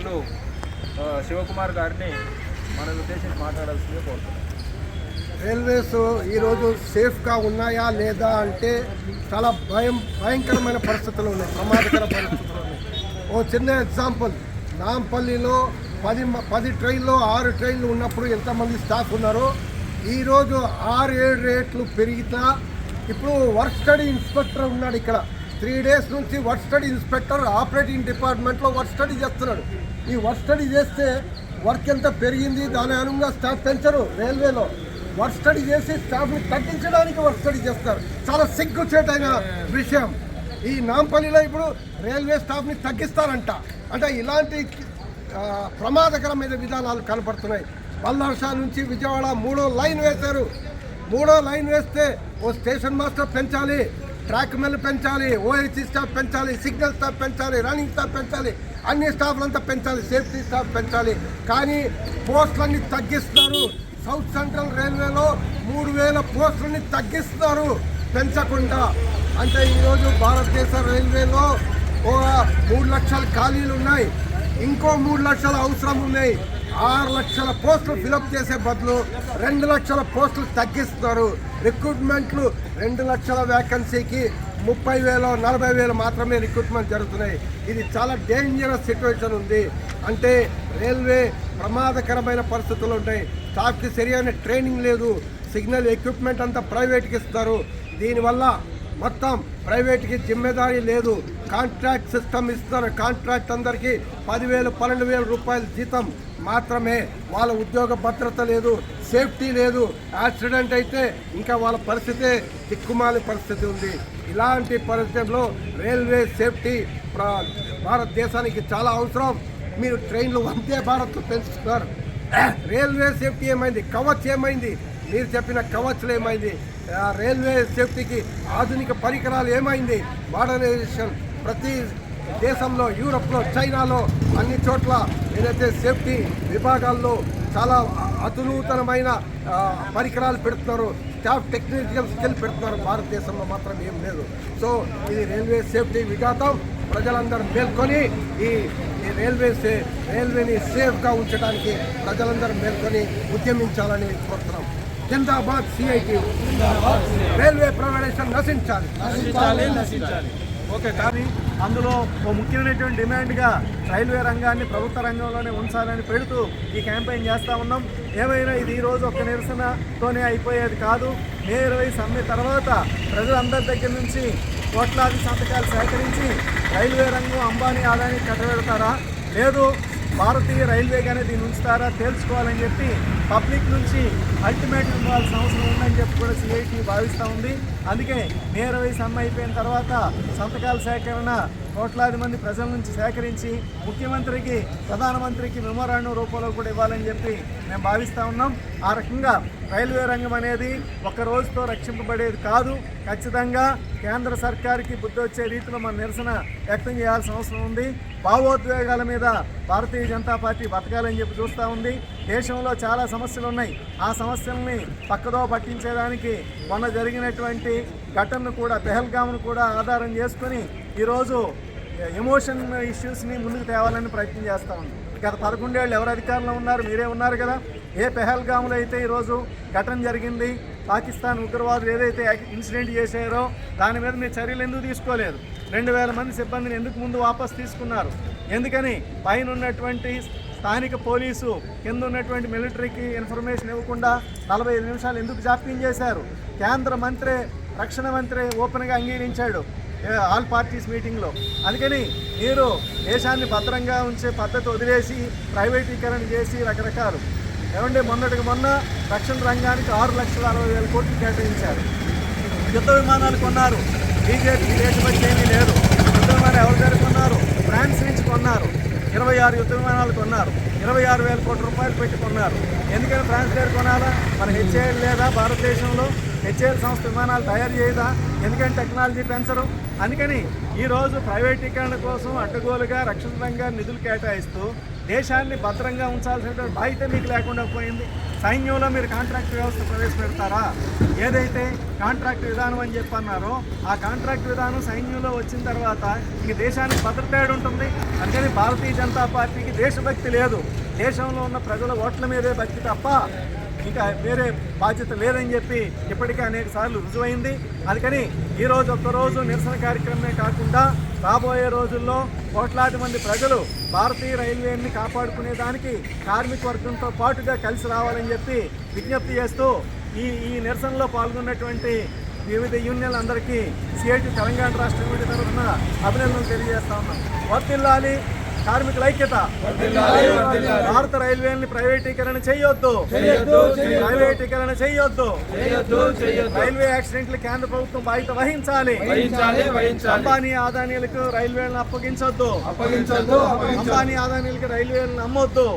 మిత్రులు శివకుమార్ గారిని మనం ఉద్దేశించి మాట్లాడాల్సిందే కోరుతున్నాం. రైల్వేస్ ఈరోజు సేఫ్గా ఉన్నాయా లేదా అంటే చాలా భయంకరమైన పరిస్థితులు ఉన్నాయి, ప్రమాదకర పరిస్థితులు ఉన్నాయి. ఓ చిన్న ఎగ్జాంపుల్, నాంపల్లిలో 10 ట్రైన్లు 6 ట్రైన్లు ఉన్నప్పుడు ఎంతమంది స్టాఫ్ ఉన్నారో ఈరోజు 6-7 రేట్లు పెరిగినా ఇప్పుడు వర్క్ స్టడీ ఇన్స్పెక్టర్ ఉన్నాడు ఇక్కడ. 3 డేస్ నుంచి వర్క్ స్టడీ ఇన్స్పెక్టర్ ఆపరేటింగ్ డిపార్ట్మెంట్లో వర్క్ స్టడీ చేస్తున్నాడు. ఈ వర్క్ స్టడీ చేస్తే వర్క్ ఎంత పెరిగింది, దాని అనుగుణంగా స్టాఫ్ పెంచరు. రైల్వేలో వర్క్ స్టడీ చేసి స్టాఫ్ని తగ్గించడానికి వర్క్ స్టడీ చేస్తారు. చాలా సిగ్గుచేటైన విషయం. ఈ నాంపల్లిలో ఇప్పుడు రైల్వే స్టాఫ్ని తగ్గిస్తారంట. అంటే ఇలాంటి ప్రమాదకరమైన విధానాలు కనపడుతున్నాయి. పల్నాడు నుంచి విజయవాడ 3వ లైన్ వేశారు. 3వ లైన్ వేస్తే ఓ స్టేషన్ మాస్టర్ పెంచాలి, ట్రాక్ మెల్ పెంచాలి, ఓహెచ్ స్టాఫ్ పెంచాలి, సిగ్నల్ స్టాఫ్ పెంచాలి, రన్నింగ్ స్టాఫ్ పెంచాలి, అన్ని స్టాఫ్లంతా పెంచాలి, సేఫ్టీ స్టాఫ్ పెంచాలి. కానీ పోస్టులన్నీ తగ్గిస్తున్నారు. సౌత్ సెంట్రల్ రైల్వేలో 3000 పోస్టులని తగ్గిస్తున్నారు పెంచకుండా. అంటే ఈరోజు భారతదేశ రైల్వేలో 3 లక్షల ఖాళీలు ఉన్నాయి, ఇంకో 3 లక్షల అవసరం ఉన్నాయి. 6 లక్షల పోస్టులు ఫిలప్ చేసే బదులు 2 లక్షల పోస్టులు తగ్గిస్తున్నారు. రిక్రూట్మెంట్లు 2 లక్షల వ్యాకెన్సీకి 30,000 40,000 మాత్రమే రిక్రూట్మెంట్ జరుగుతున్నాయి. ఇది చాలా డేంజరస్ సిచ్యువేషన్ ఉంది. అంటే రైల్వే ప్రమాదకరమైన పరిస్థితులు ఉంటాయి. స్టాఫ్కి సరైన ట్రైనింగ్ లేదు, సిగ్నల్ ఎక్విప్మెంట్ అంతా ప్రైవేట్కి ఇస్తారు. దీనివల్ల మొత్తం ప్రైవేట్కి జిమ్మెదారీ లేదు. కాంట్రాక్ట్ సిస్టమ్ ఇస్తారు. కాంట్రాక్ట్ అందరికీ 10,000 12,000 రూపాయల జీతం మాత్రమే. వాళ్ళ ఉద్యోగ భద్రత లేదు, సేఫ్టీ లేదు. యాక్సిడెంట్ అయితే ఇంకా వాళ్ళ పరిస్థితే దిక్కుమాలి పరిస్థితి ఉంది. ఇలాంటి పరిస్థితుల్లో రైల్వే సేఫ్టీ భారతదేశానికి చాలా అవసరం. మీరు ట్రైన్లు వందే భారత్ పెంచుతున్నారు. రైల్వే సేఫ్టీ ఏమైంది? కవచ్ ఏమైంది? మీరు చెప్పిన కవచ్లు ఏమైంది? రైల్వే సేఫ్టీకి ఆధునిక పరికరాలు ఏమైంది? మోడర్నైజేషన్ ప్రతి దేశంలో, యూరప్లో, చైనాలో అన్ని చోట్ల ఏదైతే సేఫ్టీ విభాగాల్లో చాలా అధునూతనమైన పరికరాలు పెడుతున్నారు, స్టాఫ్ టెక్నికల్ స్కిల్ పెడుతున్నారు. భారతదేశంలో మాత్రం ఏం లేదు. సో ఇది రైల్వే సేఫ్టీ విఘాతం. ప్రజలందరూ మేల్కొని ఈ రైల్వేని సేఫ్గా ఉంచడానికి ప్రజలందరూ మేల్కొని ఉద్యమించాలని కోరుతున్నాం. జిందాబాద్ సిఐటి, రైల్వే ప్రైవేటైజేషన్ నశించాలి. ఓకే, కానీ అందులో ఓ ముఖ్యమైనటువంటి డిమాండ్గా రైల్వే రంగాన్ని ప్రభుత్వ రంగంలోనే ఉంచాలని పెడుతూ ఈ క్యాంపెయిన్ చేస్తూ ఉన్నాం. ఏమైనా ఇది ఈరోజు ఒక్క నిరసనతోనే అయిపోయేది కాదు. మే 20 సమ్మె తర్వాత ప్రజలందరి దగ్గర నుంచి కోట్లాది సంతకాలు సేకరించి రైల్వే రంగం అంబానీ ఆదాయాన్ని కట్టబెడతారా, లేదు భారతీయ రైల్వేగానే దీన్ని ఉంచుతారా తేల్చుకోవాలని చెప్పి పబ్లిక్ నుంచి అల్టిమేట్ ఇవ్వాల్సిన అవసరం ఉందని చెప్పి కూడా సిఐటి భావిస్తూ ఉంది. అందుకే మే 20 సమ్మె అయిపోయిన తర్వాత సంతకాల సేకరణ కోట్లాది మంది ప్రజల నుంచి సేకరించి ముఖ్యమంత్రికి, ప్రధానమంత్రికి మెమోరాండం రూపంలో కూడా ఇవ్వాలని చెప్పి మేము భావిస్తూ ఉన్నాం. ఆ రకంగా రైల్వే రంగం అనేది ఒక్క రోజుతో రక్షింపబడేది కాదు. ఖచ్చితంగా కేంద్ర సర్కార్కి బుద్ధి వచ్చే రీతిలో మన నిరసన వ్యక్తం చేయాల్సిన అవసరం ఉంది. భావోద్వేగాల మీద భారతీయ జనతా పార్టీ బతకాలని చెప్పి చూస్తూ ఉంది. దేశంలో చాలా సమస్యలు ఉన్నాయి. ఆ సమస్యల్ని పక్కదో పట్టించేదానికి మొన్న జరిగినటువంటి ఘటనను కూడా, పెహల్గామ్ను కూడా ఆధారం చేసుకొని ఈరోజు ఎమోషన్ ఇష్యూస్ని ముందుకు తేవాలని ప్రయత్నం చేస్తూ ఉంది. గత 11 ఏళ్ళు ఎవరు అధికారంలో ఉన్నారు? మీరే ఉన్నారు కదా. ఏ పెహల్గామ్లో అయితే ఈరోజు ఘటన జరిగింది, పాకిస్తాన్ ఉగ్రవాదులు ఏదైతే ఇన్సిడెంట్ చేశారో దాని మీద మీరు చర్యలు ఎందుకు తీసుకోలేదు? 2,000 మంది సిబ్బందిని ఎందుకు ముందు వాపసు తీసుకున్నారు? ఎందుకని పైన ఉన్నటువంటి స్థానిక పోలీసు కింద ఉన్నటువంటి మిలిటరీకి ఇన్ఫర్మేషన్ ఇవ్వకుండా 45 నిమిషాలు ఎందుకు జాప్యం చేశారు? కేంద్ర మంత్రి, రక్షణ మంత్రి ఓపెన్గా అంగీకరించాడు ఆల్ పార్టీస్ మీటింగ్లో. అందుకని మీరు దేశాన్ని భద్రంగా ఉంచే పద్ధతి వదిలేసి ప్రైవేటీకరణ చేసి రకరకాలు ఏమంటే మొన్న రక్షణ రంగానికి 6,60,000 కోట్లు కేటాయించారు. యుద్ధ విమానాలు కొన్నారు. బీజేపీ దేశభక్తి ఏమీ లేదు. యుద్ధ విమానాలు ఎవరి దగ్గర కొన్నారు? ఫ్రాన్స్ నుంచి కొన్నారు. 26 యుద్ధ విమానాలు కొన్నారు. 26,000 కోట్ల రూపాయలు పెట్టి కొన్నారు. ఎందుకని ఫ్రాన్స్ దగ్గర కొనాలా? మన హెచ్ఏఎల్ లేదా భారతదేశంలో? హెచ్ఏఎల్ సంస్థ విమానాలు తయారు చేయదా? ఎందుకంటే టెక్నాలజీ పెంచరు. అందుకని ఈరోజు ప్రైవేటీకరణ కోసం అడ్డగోలుగా రక్షణ రంగాన్ని నిధులు కేటాయిస్తూ దేశాన్ని భద్రంగా ఉంచాల్సినటువంటి బాధ్యత మీకు లేకుండా పోయింది. సైన్యంలో మీరు కాంట్రాక్ట్ వ్యవస్థ ప్రవేశపెడతారా? ఏదైతే కాంట్రాక్ట్ విధానం అని చెప్పన్నారో ఆ కాంట్రాక్ట్ విధానం సైన్యంలో వచ్చిన తర్వాత ఇంక దేశానికి భద్రత ఏడు ఉంటుంది. అందుకని భారతీయ జనతా పార్టీకి దేశభక్తి లేదు. దేశంలో ఉన్న ప్రజల ఓట్ల మీదే భక్తి తప్ప ఇంకా వేరే బాధ్యత లేదని చెప్పి ఇప్పటికే అనేక సార్లు రుజువైంది. అందుకని ఈరోజు ఒక్కరోజు నిరసన కార్యక్రమమే కాకుండా రాబోయే రోజుల్లో కోట్లాది మంది ప్రజలు భారతీయ రైల్వేని కాపాడుకునే దానికి కార్మిక వర్గంతో పాటుగా కలిసి రావాలని చెప్పి విజ్ఞప్తి చేస్తూ ఈ నిరసనలో పాల్గొన్నటువంటి వివిధ యూనియన్లందరికీ సిఐటి తెలంగాణ రాష్ట్ర కమిటీ తరఫున అభినందనలు తెలియజేస్తా ఉన్నాం. వర్ధిల్లాలి కార్మికుల ఐక్యత. భారత రైల్వేని ప్రైవేటీకరణ చేయొద్దు. ప్రైవేటీకరణ చేయొద్దు. రైల్వే యాక్సిడెంట్లు కేంద్ర ప్రభుత్వం బాధ్యత వహించాలి. అంబానీ ఆదానీలకు రైల్వేలను అప్పగించొద్దు. అంబానీ ఆదానీలకు రైల్వేలను అమ్మొద్దు.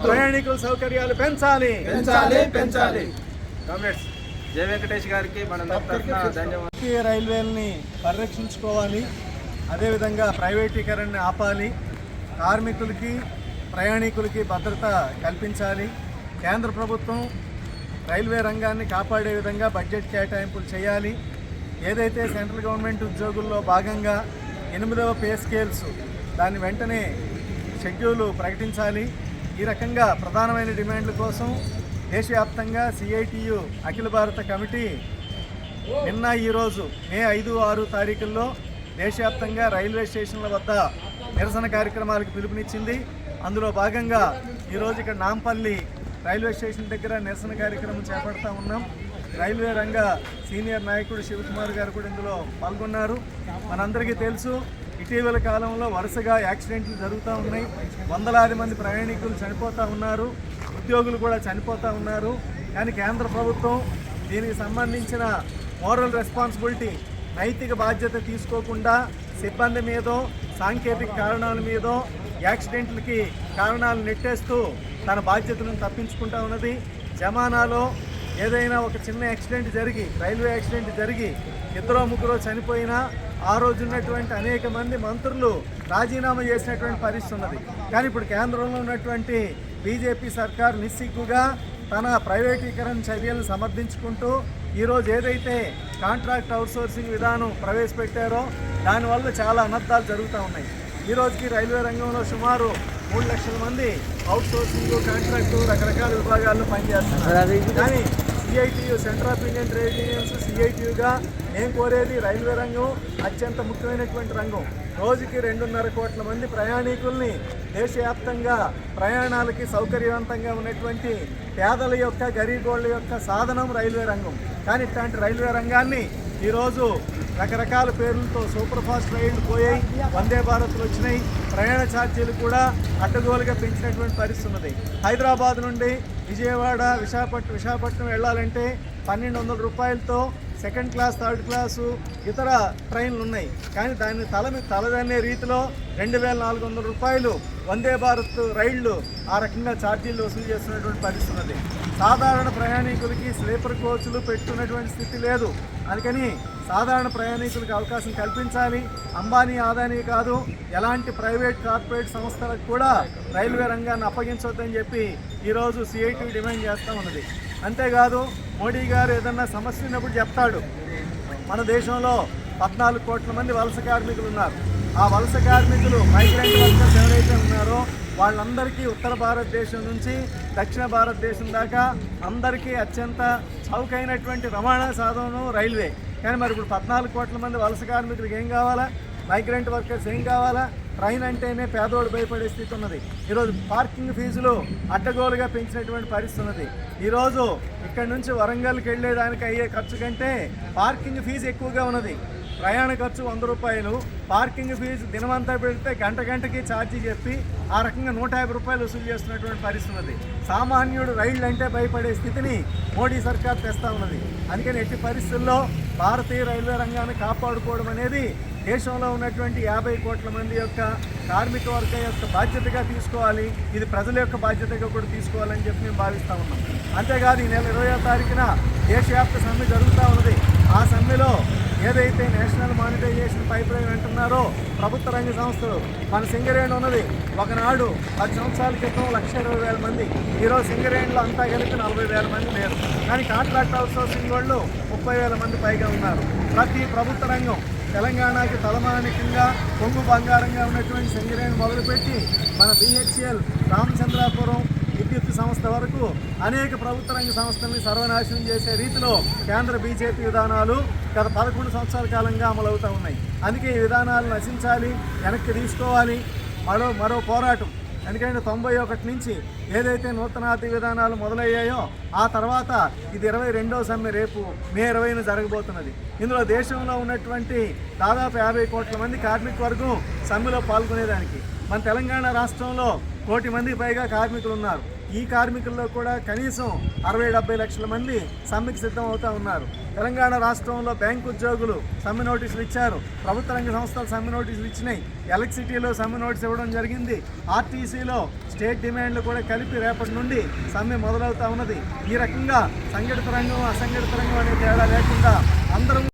ప్రయాణికుల సౌకర్యాలు పెంచాలి. కామ్రేడ్స్ జయ వెంకటేష్ గారికి మన తరఫున ధన్యవాదాలు. రైల్వేలని పరిరక్షించుకోవాలి. అదేవిధంగా ప్రైవేటీకరణని ఆపాలి. కార్మికులకి ప్రయాణికులకి భద్రత కల్పించాలి. కేంద్ర ప్రభుత్వం రైల్వే రంగాన్ని కాపాడే విధంగా బడ్జెట్ కేటాయింపులు చేయాలి. ఏదైతే సెంట్రల్ గవర్నమెంట్ ఉద్యోగుల్లో భాగంగా 8వ పే స్కేల్స్ దాన్ని వెంటనే షెడ్యూలు ప్రకటించాలి. ఈ రకంగా ప్రధానమైన డిమాండ్ల కోసం దేశవ్యాప్తంగా సిఐటియు అఖిల భారత కమిటీ నిన్న ఈరోజు మే 5, 6 తారీఖుల్లో దేశవ్యాప్తంగా రైల్వే స్టేషన్ల వద్ద నిరసన కార్యక్రమాలకు పిలుపునిచ్చింది. అందులో భాగంగా ఈరోజు ఇక్కడ నాంపల్లి రైల్వే స్టేషన్ దగ్గర నిరసన కార్యక్రమం చేపడతా ఉన్నాం. రైల్వే రంగ సీనియర్ నాయకుడు శివకుమార్ గారు కూడా ఇందులో పాల్గొన్నారు. మనందరికీ తెలుసు, ఇటీవల కాలంలో వరుసగా యాక్సిడెంట్లు జరుగుతూ ఉన్నాయి. వందలాది మంది ప్రయాణికులు చనిపోతూ ఉన్నారు. ఉద్యోగులు కూడా చనిపోతూ ఉన్నారు. కానీ కేంద్ర ప్రభుత్వం దీనికి సంబంధించిన మోరల్ రెస్పాన్సిబిలిటీ, నైతిక బాధ్యత తీసుకోకుండా సిబ్బంది మీదో సాంకేతిక కారణాల మీదో యాక్సిడెంట్లకి కారణాలు నెట్టేస్తూ తన బాధ్యతలను తప్పించుకుంటా ఉన్నది. జమానాలో ఏదైనా ఒక చిన్న యాక్సిడెంట్ జరిగి, రైల్వే యాక్సిడెంట్ జరిగి 2-3 చనిపోయినా ఆ రోజు ఉన్నటువంటి అనేక మంది మంత్రులు రాజీనామా చేసినటువంటి పరిస్థితి ఉన్నది. కానీ ఇప్పుడు కేంద్రంలో ఉన్నటువంటి బీజేపీ సర్కార్ నిస్సిగ్గుగా తన ప్రైవేటీకరణ చర్యలను సమర్థించుకుంటూ ఈరోజు ఏదైతే కాంట్రాక్ట్ అవుట్సోర్సింగ్ విధానం ప్రవేశపెట్టారో దానివల్ల చాలా అనర్థాలు జరుగుతూ ఉన్నాయి. ఈరోజుకి రైల్వే రంగంలో సుమారు 3 లక్షల మంది అవుట్సోర్సింగ్, కాంట్రాక్టు రకరకాల విభాగాల్లో పనిచేస్తున్నారు. కానీ CITU centre of Indian trade unions సిఐటియుగా నేను కోరేది రైల్వే రంగం అత్యంత ముఖ్యమైనటువంటి రంగం. రోజుకి 2.5 కోట్ల మంది ప్రయాణికుల్ని దేశవ్యాప్తంగా ప్రయాణాలకి సౌకర్యవంతంగా ఉన్నటువంటి పేదల యొక్క గరీబోళ్ళ యొక్క సాధనం రైల్వే రంగం. కానీ ఇట్లాంటి రైల్వే రంగాన్ని ఈరోజు రకరకాల పేర్లతో సూపర్ ఫాస్ట్ రైళ్లు పోయాయి, వందే భారత్లు వచ్చినాయి, ప్రయాణ ఛార్జీలు కూడా అడ్డగోలుగా పెంచినటువంటి పరిస్థితి ఉన్నది. హైదరాబాద్ నుండి విజయవాడ, విశాఖపట్నం వెళ్ళాలంటే 1,200 రూపాయలతో సెకండ్ క్లాస్, థర్డ్ క్లాసు ఇతర ట్రైన్లు ఉన్నాయి. కానీ దాన్ని తలదన్నే రీతిలో 2,400 రూపాయలు వందే భారత్ రైళ్లు ఆ రకంగా ఛార్జీలు వసూలు చేస్తున్నటువంటి పరిస్థితి ఉన్నది. సాధారణ ప్రయాణికులకి స్లీపర్ కోచ్లు పెట్టుకున్నటువంటి స్థితి లేదు. అందుకని సాధారణ ప్రయాణికులకు అవకాశం కల్పించాలి. అంబానీ, ఆదానీ కాదు, ఎలాంటి ప్రైవేట్ కార్పొరేట్ సంస్థలకు కూడా రైల్వే రంగాన్ని అప్పగించవద్దని చెప్పి ఈరోజు సిఐటి డిమాండ్ చేస్తూ ఉన్నది. అంతేకాదు, మోడీ గారు ఏదన్నా సమస్య ఉన్నప్పుడు చెప్తాడు. మన దేశంలో 14 కోట్ల మంది వలస కార్మికులు ఉన్నారు. ఆ వలస కార్మికులు మైగ్రెంట్ వర్కర్స్ ఎవరైతే ఉన్నారో వాళ్ళందరికీ ఉత్తర భారతదేశం నుంచి దక్షిణ భారతదేశం దాకా అందరికీ అత్యంత చౌకైనటువంటి రవాణా సాధనం రైల్వే. కానీ మరి ఇప్పుడు 14 కోట్ల మంది వలస కార్మికులకు ఏం కావాలా? మైగ్రెంట్ వర్కర్స్ ఏం కావాలా? ట్రైన్ అంటేనే పేదోడు భయపడే స్థితి ఉన్నది. ఈరోజు పార్కింగ్ ఫీజులు అడ్డగోలుగా పెంచినటువంటి పరిస్థితి ఉన్నది. ఈరోజు ఇక్కడ నుంచి వరంగల్కి వెళ్ళేదానికి అయ్యే ఖర్చు కంటే పార్కింగ్ ఫీజు ఎక్కువగా ఉన్నది. ప్రయాణ ఖర్చు 100 రూపాయలు, పార్కింగ్ ఫీజు దినమంతా పెడితే గంటకి ఛార్జీ చెప్పి ఆ రకంగా 150 రూపాయలు వసూలు చేస్తున్నటువంటి పరిస్థితి ఉన్నది. సామాన్యుడు రైళ్ళు అంటే భయపడే స్థితిని మోడీ సర్కార్ తెస్తూ ఉన్నది. అందుకని ఎట్టి పరిస్థితుల్లో భారతీయ రైల్వే రంగాన్ని కాపాడుకోవడం అనేది దేశంలో ఉన్నటువంటి 50 కోట్ల మంది యొక్క కార్మిక వర్గం యొక్క బాధ్యతగా తీసుకోవాలి, ఇది ప్రజల యొక్క బాధ్యతగా కూడా తీసుకోవాలని చెప్పి మేము భావిస్తూ ఉన్నాం. అంతేకాదు ఈ నెల 20వ తారీఖున దేశవ్యాప్త సమ్మె జరుగుతూ ఉన్నది. ఆ సమ్మెలో ఏదైతే నేషనల్ మానిటైజేషన్ పైప్ లైన్ అంటున్నారో ప్రభుత్వ రంగ సంస్థలు, మన సింగరేణి ఉన్నది ఒకనాడు 10 సంవత్సరాల క్రితం 1,20,000 మంది, ఈరోజు సింగరేణిలో అంతా కలిపి 40,000 మంది లేరు. కానీ కాంట్రాక్ట్ అవుట్సోర్సింగ్ వాళ్ళు 30,000 మంది పైగా ఉన్నారు. ప్రతి ప్రభుత్వ రంగం తెలంగాణకి తలమానికంగా పొంగు బంగారంగా ఉన్నటువంటి సింగరేణి మొదలుపెట్టి మన BHEL, రామచంద్రాపురం విద్యుత్ సంస్థ వరకు అనేక ప్రభుత్వ రంగ సంస్థల్ని సర్వనాశనం చేసే రీతిలో కేంద్ర బీజేపీ విధానాలు గత 11 సంవత్సరాల కాలంగా అమలవుతూ ఉన్నాయి. అందుకే ఈ విధానాలు నశించాలి, వెనక్కి తీసుకోవాలి. మరో పోరాటం. ఎందుకంటే 91 నుంచి ఏదైతే నూతన ఆర్థిక విధానాలు మొదలయ్యాయో ఆ తర్వాత ఇది 22వ సమ్మె రేపు మే 20న జరగబోతున్నది. ఇందులో దేశంలో ఉన్నటువంటి దాదాపు 50 కోట్ల మంది కార్మిక వర్గం సమ్మెలో పాల్గొనేదానికి. మన తెలంగాణ రాష్ట్రంలో 1 కోటి మందికి పైగా కార్మికులు ఉన్నారు. ఈ కార్మికుల్లో కూడా కనీసం 60-70 లక్షల మంది సమ్మెకి సిద్ధం అవుతూ ఉన్నారు. తెలంగాణ రాష్ట్రంలో బ్యాంకు ఉద్యోగులు సమ్మె నోటీసులు ఇచ్చారు, ప్రభుత్వ రంగ సంస్థలు సమ్మె నోటీసులు ఇచ్చినాయి, ఎలక్ట్రిసిటీలో సమ్మె నోటీస్ ఇవ్వడం జరిగింది, ఆర్టీసీలో స్టేట్ డిమాండ్లు కూడా కలిపి రేపటి నుండి సమ్మె మొదలవుతూ ఉన్నది. ఈ రకంగా సంఘటిత రంగం అసంఘటిత రంగం అనే తేడా లేకుండా అందరం